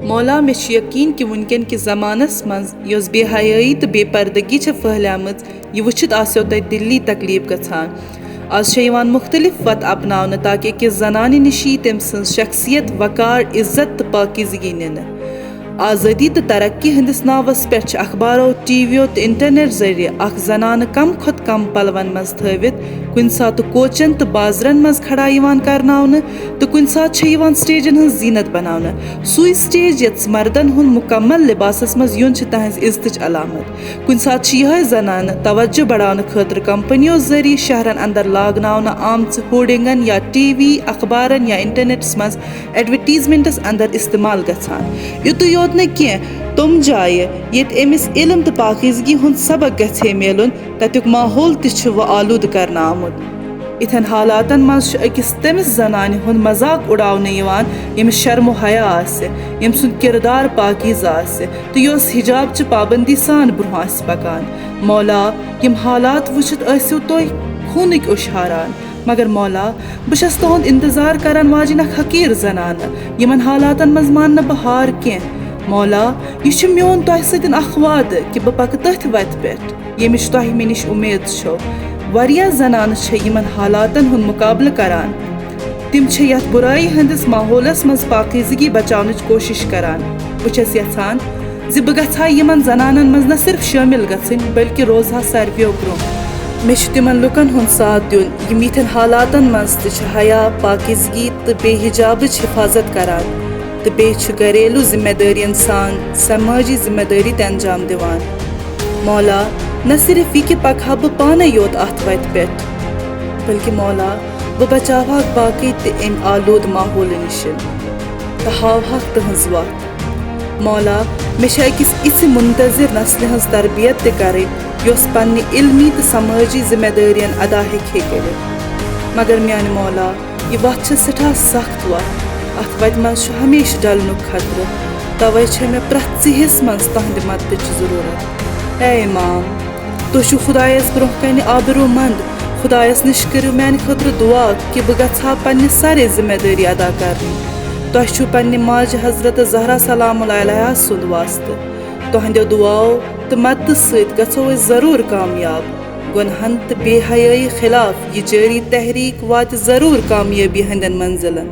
मौला मे यकीन कि वुनकन कि ज़मानस मज योस बेहयाई तो बेपर्दगी फहलियामज यह वुचित आस्यो तय दिल्ली तकलीफ गछान। आज मुख्तलिफ वत अपनावन ताकि अकिस जनानि निश तम सज शख्सियत वकार इज्जत तो पाकिजगी निन। आज़ादी तो तरक्की हंदिस नावस पे अखबारों टीवियों तो इंटरनेट जरिए अख जनान कम खुद कम पलवन मज थवित कुन सात कोचन तो बाजरन मज खड़ा करनावन तो कुन सात स्टेजन हज जीनत बनावन। सुई स्टेज ये मर्दन हुन मुकम्मल लिबासस मज युन तहज इज्जत अलामत। कुन सात यह जनान तवज्जो बढ़ाने खतर कंपनियों जरिए शहरन अंदर लागनावन आमच होर्डिंगन या टीवी अखबारन या इंटरनेटस मज एडवर्टीजमेंटस अंदर इस्तेमाल गछान। युत योत न कह तुम जाए ये अमिस इल्म तो पाकिजगी हुंद सबक गछे मिलन तत्युक माहौल व आलूद करना आमुद। इथन हालातन मज अकिस तमिस जनानि हुंद मजाक उड़ावने यमिस शर्मो हया आसे यम सुंद किरदार पाकिज आसे तो योस हिजाब च पाबंदी सान ब्रोह आस पकान। मौला यम हालात वुचित आसियो तोय खूनिक उशहारान मगर मौला बस तुंद इंतजार करान वाजिन हकीर जनाना यमन हालातन मज मान न बह हार कह। मौला यह मोन तह सतन वाद कि बह पक तथ वत पे यमिश तह मे निश उम्मीद छो। वारिया जनान यमन हालातन हुंद मुकाबल करान तिम यथ बुराई हंदिस माहौलस मज पाकिजगी बचावनच कोशिश करान। बस यछान जि बह गछा यमन जनानन मज न सिर्फ शामिल गछन बल्कि रोजहा सारवियों ब्रोह। मे तिमन लुकन हुंद साथ दिन यम यिथन हालातन मज हया पाकिजगी तो बेहिजाबच हिफाजत करान तो बे घरेलू जिम्मेदारियन सान समाजी जिम्मेदारी ते अंजाम दिवान। मौला न सिर्फ यह कि पकहा बह पाने योत अत वत पे बल्कि मौला बह बचावहक बाकी ते अम आलूद माहौल निश तो हावहक तहज वत। मौला मे अकिस इस मुंतजिर नस्ल हज तरबियत ते कर योस पन्ने इल्मी तो समाजी जिम्मेदारियन अदा हेके कर मगर म्यान मौला यह वत सठा सख्त वत अत वत मज हमेशा डलनुक खतरे तवे मे प्रथ चिहिस मज तहद मदद जरूरत। ए इमाम तुह खुदायस ब्रोह कन आबरू मंद खुदायस निश करू मान खतर दुआ कि बह गछा पन्ने सारे जिम्मेदारी अदा करनी। तुह पन्ने माज हजरत जहरा सलाम अलैहा सुंद वास्ते तुहंदो दुआओ तो मदद सत गछो जरूर कामयाब। गुनहन तो बेहयाई खिलाफ यह जारी तहरीक वात जरूर कामयाबी हंदन मंजिलन।